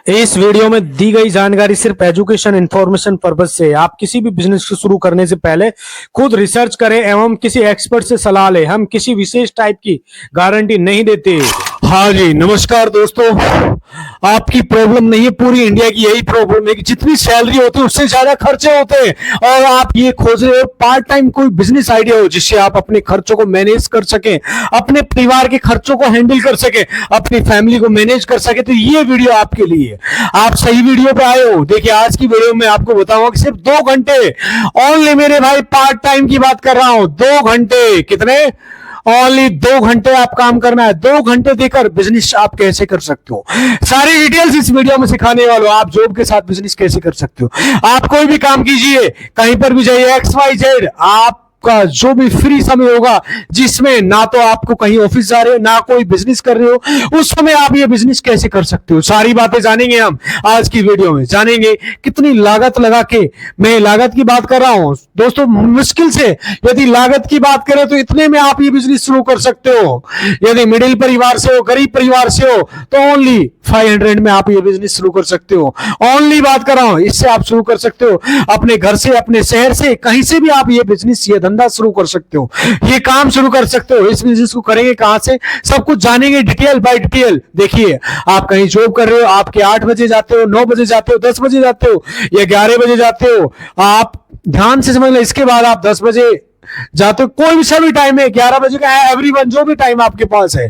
इस वीडियो में दी गई जानकारी सिर्फ एजुकेशन इंफॉर्मेशन पर्पज से है। आप किसी भी बिजनेस को शुरू करने से पहले खुद रिसर्च करें एवं किसी एक्सपर्ट से सलाह लें। हम किसी विशेष टाइप की गारंटी नहीं देते। हाँ जी, नमस्कार दोस्तों। आपकी प्रॉब्लम नहीं है, पूरी इंडिया की यही प्रॉब्लम है कि जितनी सैलरी होती है उससे ज्यादा खर्चे होते हैं और आप ये खोज रहे हो पार्ट टाइम कोई बिजनेस आइडिया हो जिससे आप अपने खर्चों को मैनेज कर सकें, अपने परिवार के खर्चों को हैंडल कर सकें, अपनी फैमिली को मैनेज कर सके, तो ये वीडियो आपके लिए है। आप सही वीडियो पे आए हो। देखिए, आज की वीडियो में आपको बताऊंगा कि सिर्फ 2 घंटे ओनली, मेरे भाई पार्ट टाइम की बात कर रहा हूं। 2 घंटे, कितने? ओनली 2 घंटे आप काम करना है। 2 घंटे देकर बिजनेस आप कैसे कर सकते हो, सारी डिटेल्स इस वीडियो में सिखाने वाले हो। आप जॉब के साथ बिजनेस कैसे कर सकते हो। आप कोई भी काम कीजिए, कहीं पर भी जाइए, XYZ, आप का जो भी फ्री समय होगा जिसमें ना तो आपको कहीं ऑफिस जा रहे हो ना कोई बिजनेस कर रहे हो, उस समय आप ये बिजनेस कैसे कर सकते हो, सारी बातें जानेंगे हम आज की वीडियो में। जानेंगे कितनी लागत लगा के, मैं लागत की बात कर रहा हूं दोस्तों, मुश्किल से यदि लागत की बात करें तो इतने में आप ये बिजनेस शुरू कर सकते हो। यदि मिडिल परिवार से हो, गरीब परिवार से हो, तो ओनली 500 में आप ये बिजनेस शुरू कर सकते हो। ओनली बात कर रहा हूं, इससे आप शुरू कर सकते हो अपने घर से, अपने शहर से, कहीं से भी आप ये बिजनेस, ये धंधा शुरू कर सकते हो, ये काम शुरू कर सकते हो। इस बिजनेस को करेंगे कहां से, सब कुछ जानेंगे डिटेल बाय डिटेल। देखिए, आप कहीं जॉब कर रहे हो, आपके 8 बजे जाते हो, 9 बजे जाते हो, 10 बजे जाते हो या 11 बजे जाते हो, आप ध्यान से समझ लें। इसके बाद आप 10 बजे जाते हो, कोई भी सभी टाइम है, 11 बजे का है, एवरीवन, जो भी टाइम आपके पास है।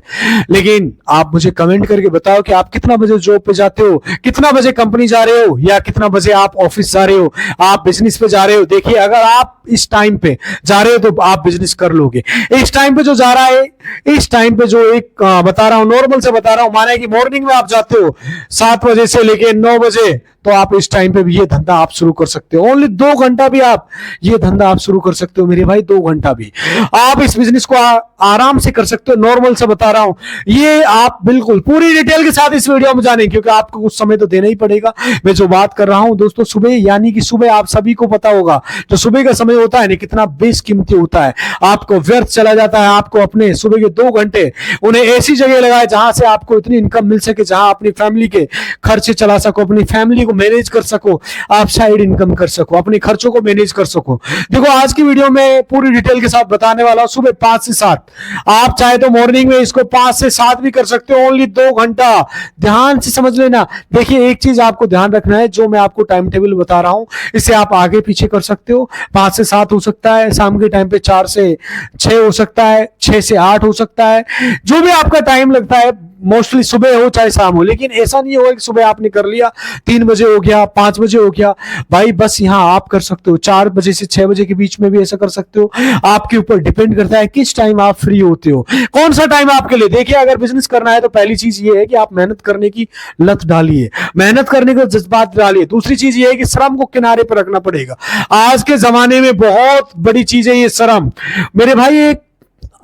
लेकिन आप मुझे कमेंट करके बताओ कि आप कितना बजे जॉब पे जाते हो, कितना बजे कंपनी जा रहे हो, या कितना बजे आप ऑफिस जा रहे हो, आप बिजनेस पे जा रहे हो। देखिए, अगर आप इस टाइम पे जा रहे हो तो आप बिजनेस कर लोगे। इस टाइम पे जो जा रहा है, इस टाइम पे जो एक बता रहा हूं, नॉर्मल से बता रहा हूं, माना कि मॉर्निंग में आप जाते हो 7 बजे से लेके 9 बजे, तो आप इस टाइम पे भी ये धंधा आप शुरू कर सकते हो। ओनली 2 घंटा भी आप ये धंधा आप शुरू कर सकते हो मेरे भाई। 2 घंटा भी आप इस बिजनेस को आराम से कर सकते हो। नॉर्मल से बता रहा हूं, ये आप बिल्कुल पूरी डिटेल के साथ इस वीडियो में जानेंगे, क्योंकि आपको कुछ समय तो देना ही पड़ेगा। मैं जो बात कर रहा हूं दोस्तों, सुबह, यानी कि सुबह, आप सभी को पता होगा जो सुबह का समय होता है ना, कितना बेशकीमती होता है, आपको व्यर्थ चला जाता है। आपको अपने सुबह के 2 घंटे उन्हें ऐसी जगह लगाए जहां से आपको इतनी इनकम मिल सके, जहां अपनी फैमिली के खर्चे चला सको, अपनी फैमिली को मैनेज कर सको, आप साइड इनकम कर सको, अपने खर्चों को मैनेज कर सको। देखो, आज की वीडियो में पूरी डिटेल के साथ बताने वाला हूं। सुबह 5 से 7, आप चाहे तो मॉर्निंग में इसको 5 से 7 भी कर सकते हो। ओनली 2 घंटा, ध्यान से समझ लेना। देखिए, एक चीज आपको ध्यान रखना है, जो मैं आपको टाइम टेबल बता रहा हूं, इससे आप आगे पीछे कर सकते हो। 5 से 7 हो सकता है, शाम के टाइम पे 4 से 6 हो सकता है, 6 से 8 हो सकता है, जो भी आपका टाइम लगता है। मोस्टली सुबह हो चाहे शाम हो, लेकिन ऐसा नहीं होगा कि सुबह आपने कर लिया, 3 बजे हो गया, 5 बजे हो गया। भाई बस यहां आप कर सकते हो 4 बजे से 6 बजे के बीच में भी ऐसा कर सकते हो। आपके ऊपर डिपेंड करता है किस टाइम आप फ्री होते हो, कौन सा टाइम आपके लिए। देखिए, अगर बिजनेस करना है तो पहली चीज ये है कि आप मेहनत करने की लत डालिए, मेहनत करने का जज्बात डालिए। दूसरी चीज ये है कि श्रम को किनारे पर रखना पड़ेगा। आज के जमाने में बहुत बड़ी चीज है ये श्रम। मेरे भाई, एक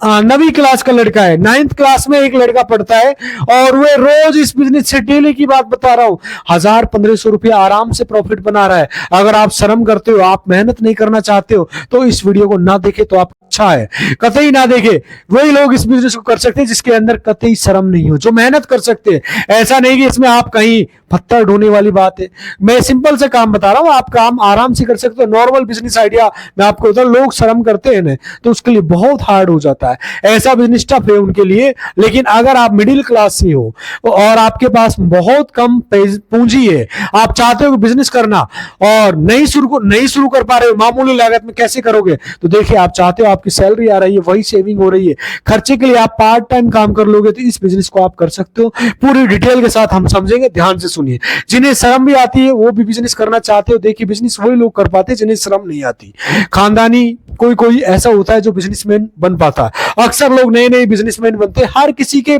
9वीं क्लास का लड़का है, 9th क्लास में एक लड़का पढ़ता है, और वह रोज इस बिजनेस से, डेली की बात बता रहा हूं, 1000-1500 रुपया आराम से प्रॉफिट बना रहा है। अगर आप शर्म करते हो, आप मेहनत नहीं करना चाहते हो, तो इस वीडियो को ना देखे तो आप अच्छा है, कतई ना देखे। वही लोग इस बिजनेस को कर सकते हैं जिसके अंदर कतई शर्म नहीं हो, जो मेहनत कर सकते हैं। ऐसा नहीं कि इसमें आप कहीं पत्थर ढोने वाली बात है। मैं सिंपल से काम बता रहा हूं, आप काम आराम से कर सकते हो। नॉर्मल बिजनेस आइडिया मैं आपको बता, लोग शर्म करते हैं ना, तो उसके लिए बहुत हार्ड हो जाता है। ऐसा बिजनेस टफ है उनके लिए। लेकिन अगर आप मिडिल क्लास से हो और आपके पास बहुत कम पूंजी है, आप चाहते हो बिजनेस करना और नहीं शुरू कर पा रहे हो, मामूली लागत में कैसे करोगे, तो देखिए, आप चाहते हो, आपकी सैलरी आ रही है, वही सेविंग हो रही है, खर्चे के लिए आप पार्ट टाइम काम कर लोगे, तो इस बिजनेस को आप कर सकते हो। पूरी डिटेल के साथ हम समझेंगे, ध्यान से सुनिए। जिन्हें शर्म भी आती है वो भी बिजनेस करना चाहते हो। देखिए, बिजनेस वही लोग कर पाते हैं जिन्हें शर्म नहीं आती। खानदानी कोई कोई ऐसा होता है जो बिजनेसमैन बन पाता है। अक्सर लोग नए नए बिजनेसमैन बनते हैं, हर किसी के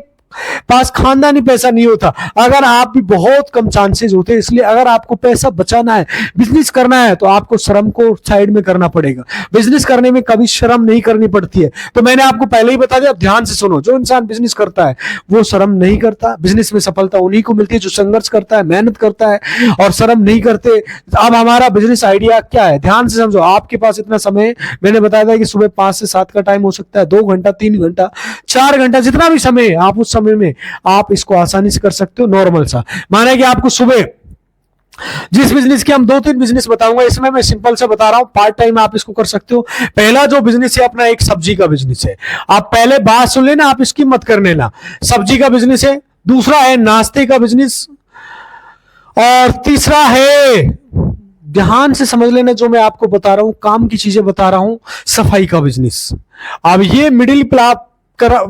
पास खानदानी पैसा नहीं होता। अगर आप भी, बहुत कम चांसेस होते हैं। इसलिए अगर आपको पैसा बचाना है, बिजनेस करना है, तो आपको शर्म को साइड में करना पड़ेगा। बिजनेस करने में कभी शर्म नहीं करनी पड़ती है। तो मैंने आपको पहले ही बता दिया, ध्यान से सुनो। जो इंसान बिजनेस करता है वो शर्म नहीं करता। बिजनेस में सफलता उन्हीं को मिलती है जो संघर्ष करता है, मेहनत करता है और शर्म नहीं करते। अब हमारा बिजनेस आइडिया क्या है, ध्यान से समझो। आपके पास इतना समय, मैंने बताया था कि सुबह 5 से 7 का टाइम हो सकता है, 2 घंटा, 3 घंटा, 4 घंटा, जितना भी समय आप उस समय में आप इसको आसानी से कर सकते हो। नॉर्मल सा माना कि आपको सुबह जिस बिजनेस के हम 2-3 बिजनेस बताऊंगा, इसमें मैं सिंपल से बता रहा हूं, पार्ट टाइम आप इसको कर सकते हो। पहला जो बिजनेस है अपना एक सब्जी का बिजनेस है। आप पहले बात सुन लेना, आप इसकी मत कर लेना। सब्जी का बिजनेस है। दूसरा है नाश्ते का बिजनेस, और तीसरा है, ध्यान से समझ लेना जो मैं आपको बता रहा हूं, काम की चीजें बता रहा हूं, सफाई का बिजनेस। अब ये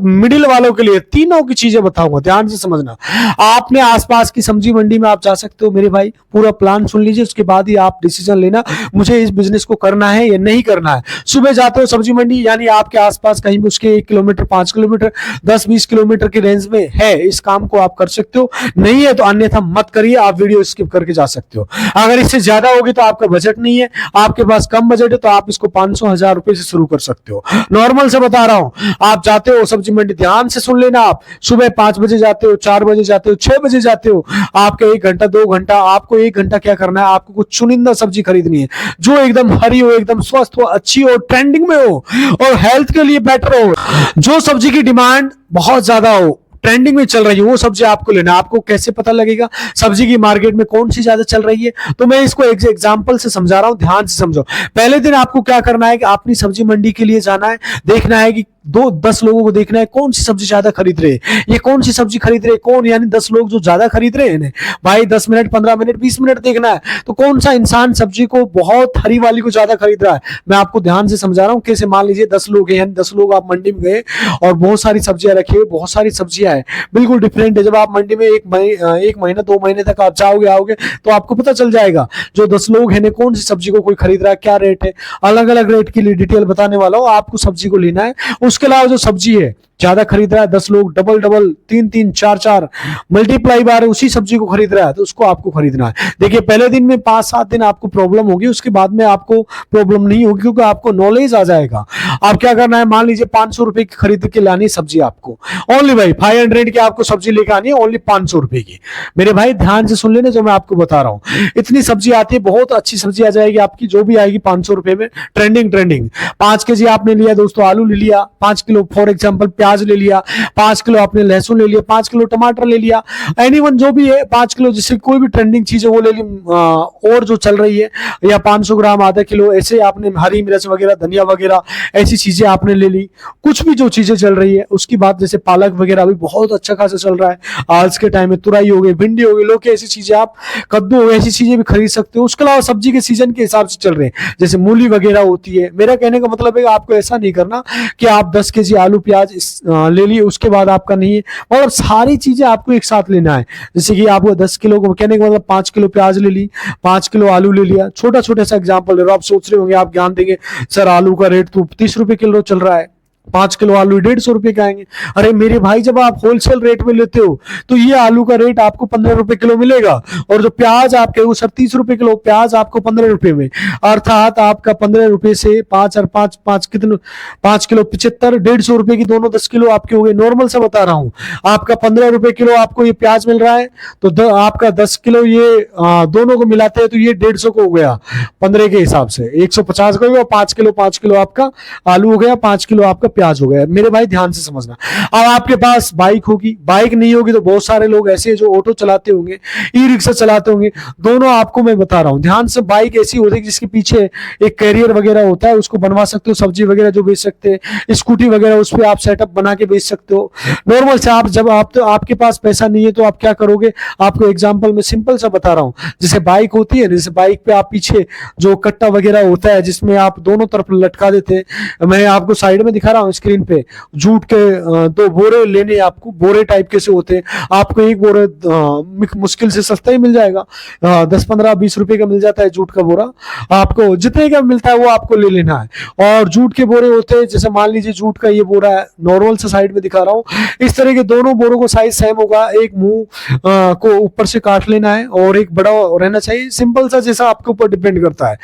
मिडिल वालों के लिए तीनों की चीजें बताऊंगा, ध्यान से समझना। आपने आसपास की सब्जी मंडी में आप जा सकते हो मेरे भाई, पूरा प्लान सुन लीजिए, उसके बाद ही आप डिसीजन लेना मुझे इस बिजनेस को करना है या नहीं करना है। सुबह जाते हो सब्जी मंडी, यानी आपके आसपास कहीं भी उसके 1 किलोमीटर, 5 किलोमीटर, 10-20 किलोमीटर की रेंज में है, इस काम को आप कर सकते हो। नहीं है तो अन्यथा मत करिए, आप वीडियो स्किप करके जा सकते हो। अगर इससे ज्यादा होगी तो आपका बजट नहीं है, आपके पास कम बजट है, तो आप इसको 500-1000 रुपए से शुरू कर सकते हो। नॉर्मल से बता रहा हूं, आप जाते हो सब्जी मंडी, ध्यान से सुन लेना। आप सुबह 5 बजे जाते हो, 4 बजे जाते हो, 6 बजे जाते हो, आपके 1 घंटा 2 घंटा, आपको 1 घंटा क्या करना है, आपको कुछ चुनिंदा सब्जी खरीदनी है जो एकदम हरी हो, एकदम स्वस्थ हो, अच्छी हो, ट्रेंडिंग में हो और हेल्थ के लिए बेटर हो। जो सब्जी की डिमांड बहुत ज्यादा हो, ट्रेंडिंग में चल रही है, वो सब्जी आपको लेना। आपको कैसे पता लगेगा सब्जी की मार्केट में कौन सी ज्यादा चल रही है? तो मैं इसको एक एग्जांपल से समझा रहा हूं, ध्यान से समझो। पहले दिन आपको क्या करना है कि अपनी सब्जी मंडी के लिए जाना है, देखना है कि 10 लोगों को देखना है कौन सी सब्जी ज्यादा खरीद रहे हैं। ये कौन सी सब्जी खरीद रहे हैं, कौन, यानी 10 लोग जो ज्यादा खरीद रहे हैं भाई, 10 मिनट, 15 मिनट, 20 मिनट देखना है तो कौन सा इंसान सब्जी को बहुत हरी वाली को ज्यादा खरीद रहा है। मैं आपको ध्यान से समझा रहा हूं कैसे। मान लीजिए 10 लोग हैं, यानी 10 लोग आप मंडी में गए और बहुत सारी सब्जियां रखी हुई, बहुत सारी सब्जियां है, बिल्कुल डिफरेंट है। जब आप मंडी में 1 महीना 2 महीने तक आप जाओगे आओगे तो आपको पता चल जाएगा जो 10 लोग हैं कौन सी सब्जी को कोई खरीद रहा है, क्या रेट है। अलग अलग रेट की डिटेल बताने वाला हूं, आपको सब्जी को लेना है। उसके अलावा जो सब्जी है ज्यादा खरीद रहा है, 10 लोग डबल 3 4 मल्टीप्लाई बार उसी सब्जी को खरीद रहा है, तो उसको आपको खरीदना है। देखिए पहले दिन में 5-7 दिन आपको प्रॉब्लम होगी, उसके बाद में आपको प्रॉब्लम नहीं होगी, क्योंकि आपको नॉलेज आ जाएगा। आप क्या करना है, मान लीजिए 500 रुपए की खरीद के लानी सब्जी आपको, ओनली भाई 500 की आपको सब्जी लेकर आनी है, ओनली 500 रुपए की। मेरे भाई ध्यान से सुन लेना जो मैं आपको बता रहा हूं। इतनी सब्जी आती है, बहुत अच्छी सब्जी आ जाएगी आपकी, जो भी आएगी 500 रुपए में, ट्रेंडिंग। 5 केजी आपने लिया दोस्तों, आलू ले लिया, 5 किलो फॉर एग्जाम्पल प्याज ले लिया, 5 किलो आपने लहसुन ले लिया, 5 किलो टमाटर ले लिया, एनीवन जो भी है 5 किलो, जिससे कोई भी ट्रेंडिंग चीज है वो ले ली, और जो चल रही है, या 500 ग्राम, आधा किलो, ऐसे आपने हरी मिर्च वगैरह, धनिया वगैरह, ऐसी चीजें आपने ले ली। कुछ भी जो चीजें चल रही है, उसकी बात, जैसे पालक वगैरह अभी बहुत अच्छा खासा चल रहा है आज के टाइम में, तुरई हो गई, भिंडी हो गई, लौकी, ऐसी चीजें आप, कद्दू हो गई, ऐसी चीजें भी खरीद सकते हो। उसके अलावा सब्जी के सीजन के हिसाब से चल रहे हैं, जैसे मूली वगैरह होती है। मेरा कहने का मतलब है आपको ऐसा नहीं करना कि आप 10 केजी आलू प्याज ले लिए, उसके बाद आपका नहीं है, और सारी चीजें आपको एक साथ लेना है। जैसे कि आपको 10 किलो को कहने का मतलब 5 किलो प्याज ले ली, 5 किलो आलू ले लिया, छोटा छोटा सा एग्जांपल ले रहा हूं। आप सोच रहे होंगे, आप ज्ञान देंगे सर आलू का रेट तो 30 रुपए किलो चल रहा है, 5 किलो आलू 150 रुपए के आएंगे। अरे मेरे भाई, जब आप होलसेल रेट में लेते हो तो ये आलू का रेट आपको 15 रुपए किलो मिलेगा, और जो प्याज आपके वो 30 रुपए किलो, प्याज आपको 15 रुपए में, अर्थात आपका 15 रुपए से 5 और 5 कितने, 5 किलो 75, 150 रुपए की दोनों 10 किलो आपके हो गए। नॉर्मल से बता रहा हूं, आपका 15 रुपए किलो आपको ये प्याज मिल रहा है, तो आपका 10 किलो ये दोनों को मिलाते हैं तो ये 150 को हो गया 15 के हिसाब से, 150 का हो गया। 5 किलो आपका आलू हो गया, 5 किलो आपका प्याज हो गया। मेरे भाई ध्यान से समझना। अब आपके पास बाइक होगी, बाइक नहीं होगी तो बहुत सारे लोग ऐसे जो ऑटो चलाते होंगे, ई रिक्शा चलाते होंगे, दोनों आपको मैं बता रहा हूं ध्यान से। बाइक ऐसी होती है जिसके पीछे एक कैरियर वगैरह होता है, उसको बनवा सकते हो, सब्जी वगैरह जो बेच सकते हैं। स्कूटी वगैरह उस पर आप सेटअप बना के बेच सकते हो। नॉर्मल से आप जब आप तो आपके पास पैसा नहीं है तो आप क्या करोगे, आपको एग्जाम्पल में सिंपल सा बता रहा हूं। जैसे बाइक होती है, जैसे बाइक पे आप पीछे जो कट्टा वगैरह होता है जिसमें आप दोनों तरफ लटका देते हैं, मैं आपको साइड में दिखा रहा हूं स्क्रीन पे, जूट के 2 बोरे लेने, आपको बोरे टाइप के से होते हैं। आपको एक बोरे मुश्किल से सस्ता ही मिल जाएगा, 10, 15, 20 रुपए का मिल जाता है जूट का बोरा। आपको जितने का मिलता है वो आपको ले लेना है। और जूट के बोरे होते हैं, जैसे मान लीजिए जूट का ये बोरा है, नॉर्मल से साइड में दिखा रहा हूं, इस तरह के दोनों बोरों को साइज सेम होगा। एक मुंह को ऊपर से काट लेना है और एक बड़ा रहना चाहिए, सिंपल सा, जैसा आपके ऊपर डिपेंड करता है।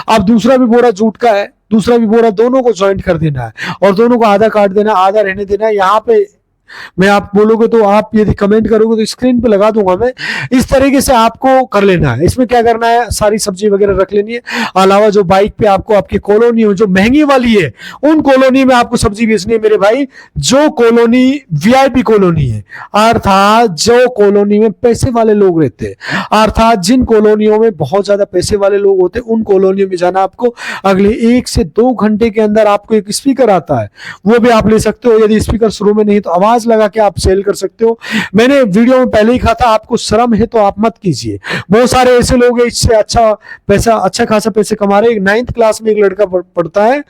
अब दूसरा भी बोरा जूट का है, दूसरा भी बोरा, दोनों को ज्वाइंट कर देना है और दोनों को आधा काट देना, आधा रहने देना है। यहाँ पे मैं आप बोलोगे तो, आप यदि कमेंट करोगे तो स्क्रीन पे लगा दूंगा मैं। इस तरीके से आपको कर लेना है। इसमें क्या करना है, सारी सब्जी वगैरह रख लेनी है। अलावा जो बाइक पे आपको आपकी कॉलोनी हो जो महंगी वाली है, उन कॉलोनी में आपको सब्जी बेचनी है मेरे भाई। जो कॉलोनी वीआईपी कॉलोनी है, अर्थात जो कॉलोनी में पैसे वाले लोग रहते हैं, अर्थात जिन कॉलोनियों में बहुत ज्यादा पैसे वाले लोग होते हैं, उन कॉलोनियों में जाना। आपको अगले 1 से 2 घंटे के अंदर आपको एक स्पीकर आता है, वो भी आप ले सकते हो। यदि स्पीकर शुरू में नहीं तो आवाज लगा के आप सेल कर सकते हो। मैंने वीडियो में पहले ही कहा था, आपको शर्म है तो आप मत कीजिए। बहुत सारे ऐसे लोग हैं इससे अच्छा खासा पैसे कमा रहे हैं। 9th क्लास में एक लड़का पढ़ता है,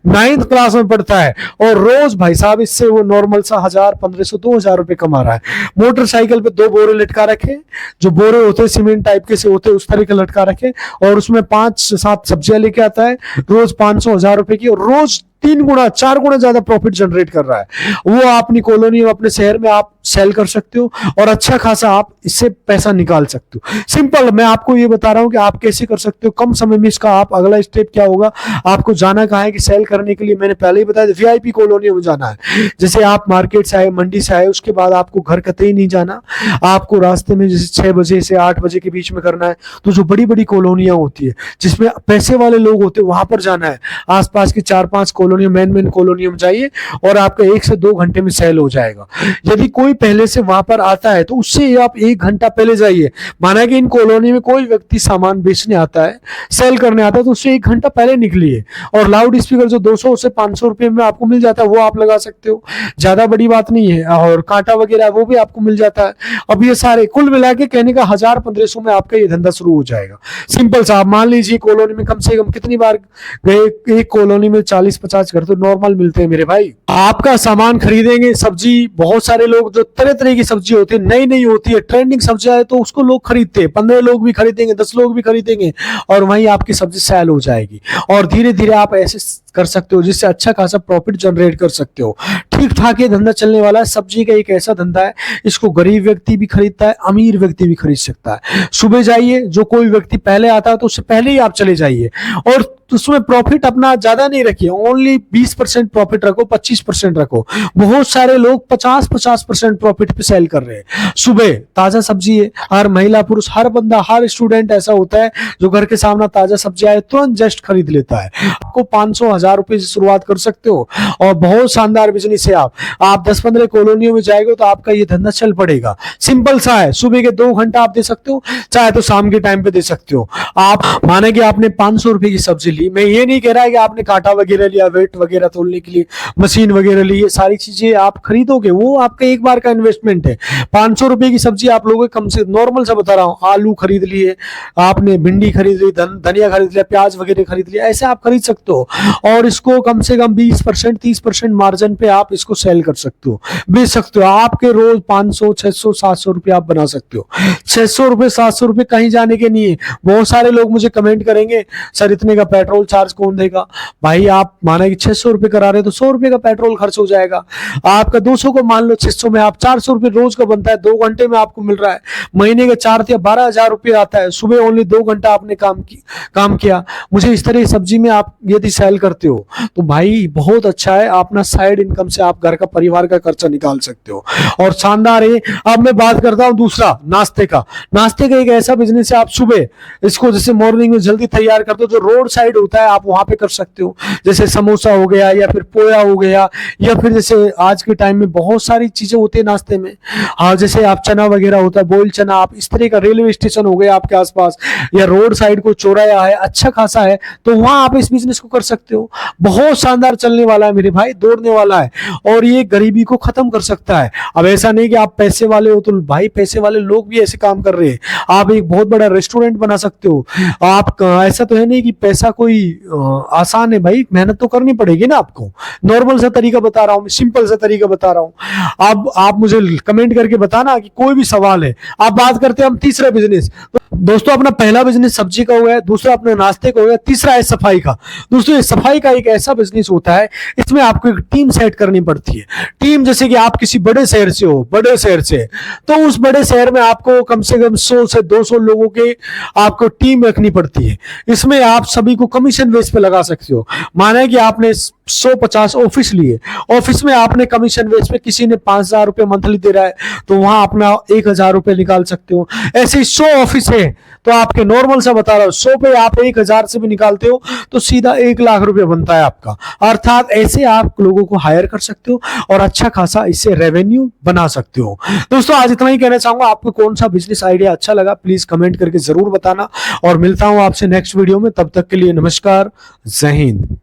9th क्लास में पढ़ता है, और रोज भाई साहब इससे वो नॉर्मल सा 1000, 1500, 2000 रुपए कमा रहा है। मोटरसाइकिल पे 2 बोरे लटका रखे, जो बोरे होते हैं सीमेंट टाइप के से होते हैं, उस तरह के लटका रखे, और उसमें 5-7 सब्जियां लेके आता है, रोज 500, 1000 रुपए की, और रोज 3 गुना 4 गुना ज्यादा प्रॉफिट जनरेट कर रहा है। वो अपनी कॉलोनी में, अपने शहर में आप सेल कर सकते हो, और अच्छा खासा आप इससे पैसा निकाल सकते हो। सिंपल, मैं आपको ये बता रहा हूं कि आप कैसे कर सकते हो कम समय में। इसका आप अगला स्टेप क्या होगा, आपको जाना कहाँ है कि सेल करने के लिए मैंने पहले ही बताया, वीआईपी कॉलोनियों में जाना है। जैसे आप मार्केट से आए, मंडी से आए, उसके बाद आपको घर कतई नहीं जाना, आपको रास्ते में जैसे 6 बजे से 8 बजे के बीच में करना है। तो जो बड़ी बड़ी कॉलोनियां होती है जिसमें पैसे वाले लोग होते हैं, वहां पर जाना है। आसपास की 4-5 कॉलोनी, मेन कॉलोनी में जाइए, और आपका 1 से 2 घंटे में सेल हो जाएगा। यदि कोई पहले से वहां पर आता है तो उससे आप 1 घंटा पहले जाइए। माना कि इन कॉलोनी में कोई व्यक्ति सामान बेचने आता है, सेल करने आता है, तो उससे 1 घंटा पहले निकलिए। और लाउड स्पीकर जो 200 से 500 रुपए में आपको मिल जाता है, वो आप लगा सकते हो, ज्यादा बड़ी बात नहीं है। और कांटा वगैरह वो भी आपको मिल जाता है। अब ये सारे कुल मिला के कहने का 1000-1500 में आपका ये धंधा शुरू हो जाएगा। सिंपल सा, मान लीजिए कॉलोनी में कम से कम कितनी बार गए, एक कॉलोनी में 40-50 घर तो नॉर्मल मिलते हैं मेरे भाई। आपका सामान खरीदेंगे, सब्जी, बहुत सारे लोग जो तरह तरह की सब्जी होती है, नई नई होती है, ट्रेंडिंग सब्जी है, तो उसको लोग खरीदते हैं। 15 लोग भी खरीदेंगे, 10 लोग भी खरीदेंगे, और वहीं आपकी सब्जी सेल हो जाएगी। और धीरे धीरे आप ऐसे कर सकते हो जिससे अच्छा खासा प्रॉफिट जनरेट कर सकते हो। ठीक ठाक ये धंधा चलने वाला है। सब्जी का एक ऐसा धंधा है, इसको गरीब व्यक्ति भी खरीदता है, अमीर व्यक्ति भी खरीद सकता है। सुबह जाइए, जो कोई व्यक्ति पहले आता है तो उससे पहले ही आप चले जाइए, और उसमें प्रॉफिट अपना ज्यादा नहीं रखिए, ओनली 20% प्रॉफिट रखो, 25% रखो। बहुत सारे लोग 50-50% प्रॉफिट पे सेल कर रहे हैं। सुबह ताजा सब्जी है, हर महिला पुरुष, हर बंदा, हर स्टूडेंट ऐसा होता है जो घर के सामने ताजा सब्जी आए तुरंत जस्ट खरीद लेता है। आपको 500-1000 रुपए से शुरुआत कर सकते हो, और बहुत शानदार बिजनेस है। आप 10-15 कॉलोनियों में जाएंगे तो आपका ये धंधा चल पड़ेगा। सिंपल सा है, सुबह के 2 घंटा आप दे सकते हो, चाहे तो शाम के टाइम पे दे सकते हो। आप माने कि आपने 500 रुपए की सब्जी ली, मैं ये नहीं कह रहा है कि आपने कांटा वगैरह लिया, वेट वगैरह तोलने के लिए मशीन वगैरह ली, ये सारी चीजें आप खरीदोगे, वो आपका एक बार का इन्वेस्टमेंट है। 500 रुपए की सब्जी आप लोगों कम से नॉर्मल से बता रहा हूँ, आलू खरीद लिए आपने, भिंडी खरीद ली, धनिया खरीद लिया, प्याज वगैरह खरीद लिया, ऐसे आप खरीद सकते हो। और इसको कम से कम 20%, 30% मार्जिन पे आप इसको सेल कर सकते हो, बेच सकते हो। आपके रोज 500, 600, 700 रुपए आप बना सकते हो। 600 रुपए, 700 रुपए कहीं जाने के नहीं है। बहुत सारे लोग मुझे कमेंट करेंगे, सर इतने का पेट्रोल चार्ज कौन देगा? भाई आप माना कि 600 रुपए करा रहे हो तो 100 रुपए का पेट्रोल खर्च हो जाएगा। आपका 200 को मान लो 600 में, आप 400 रुपए रोज का बनता है, 2 घंटे में आपको मिल रहा है। महीने का 4 या 12,000 रुपए आता है। सुबह ओनली 2 घंटा आपने काम किया। मुझे इस तरह सब्जी में आप यदि सेल करते हो तो भाई बहुत अच्छा है, अपना साइड इनकम से आप घर का, परिवार का खर्चा निकाल सकते हो, और शानदार है। अब मैं बात करता हूं दूसरा, नाश्ते का। नाश्ते का एक ऐसा बिजनेस है, आप सुबह इसको जैसे मॉर्निंग में जल्दी तैयार करते हो, जो रोड साइड होता है आप वहां पे कर सकते हो। जैसे समोसा हो गया, या फिर पोया हो गया, या फिर जैसे आज के टाइम में बहुत सारी चीजें होती है नाश्ते में। हाँ, जैसे आप चना वगैरह होता है, बोल चना, आप इस तरह का, रेलवे स्टेशन हो गया आपके आसपास, या रोड साइड को चौराया है अच्छा खासा है, तो वहां आप इस बिजनेस को कर सकते हो। बहुत शानदार चलने वाला है मेरे भाई, दौड़ने वाला है, और ये गरीबी को खत्म कर सकता है। अब ऐसा नहीं कि आप पैसे वाले हो तो भाई, पैसे वाले लोग भी ऐसे काम कर रहे हैं। आप एक बहुत बड़ा रेस्टोरेंट बना सकते हो। आप ऐसा तो है नहीं कि पैसा कोई आसान है भाई, मेहनत तो करनी पड़ेगी ना आपको। नॉर्मल सा तरीका बता रहा हूँ, सिंपल सा तरीका बता रहा हूँ। अब आप मुझे कमेंट करके बताना कि कोई भी सवाल है। आप बात करते हैं हम तीसरा बिजनेस, तो दोस्तों अपना पहला बिजनेस सब्जी का हो गया, दूसरा अपने नाश्ते का हो गया, तीसरा है सफाई का। दोस्तों ये सफाई का एक ऐसा बिजनेस होता है, इसमें आपको एक टीम सेट करनी पड़ती है। टीम जैसे कि आप किसी बड़े शहर से हो, बड़े शहर से, तो उस बड़े शहर में आपको कम से कम 100 से 200 लोगों के आपको टीम रखनी पड़ती है। इसमें आप सभी को कमीशन बेस पे लगा सकते हो। माना कि आपने 150 ऑफिस लिए, ऑफिस में आपने कमीशन बेस पे, किसी ने 5,000 रुपए मंथली दे रहा है तो वहां अपना 1,000 रुपए निकाल सकते हो। ऐसे 100 ऑफिस है तो आपके नॉर्मल सा बता रहा हूं, 100 पे आप 1,000 से भी निकालते हो तो सीधा 1,00,000 रुपए बनता है आपका। अर्थात ऐसे आप लोगों को हायर कर सकते हो और अच्छा खासा इससे रेवेन्यू बना सकते हो। दोस्तों आज इतना ही कहना चाहूंगा। आपको कौन सा बिजनेस आइडिया अच्छा लगा प्लीज कमेंट करके जरूर बताना, और मिलता हूं आपसे नेक्स्ट वीडियो में। तब तक के लिए नमस्कार, जय हिंद।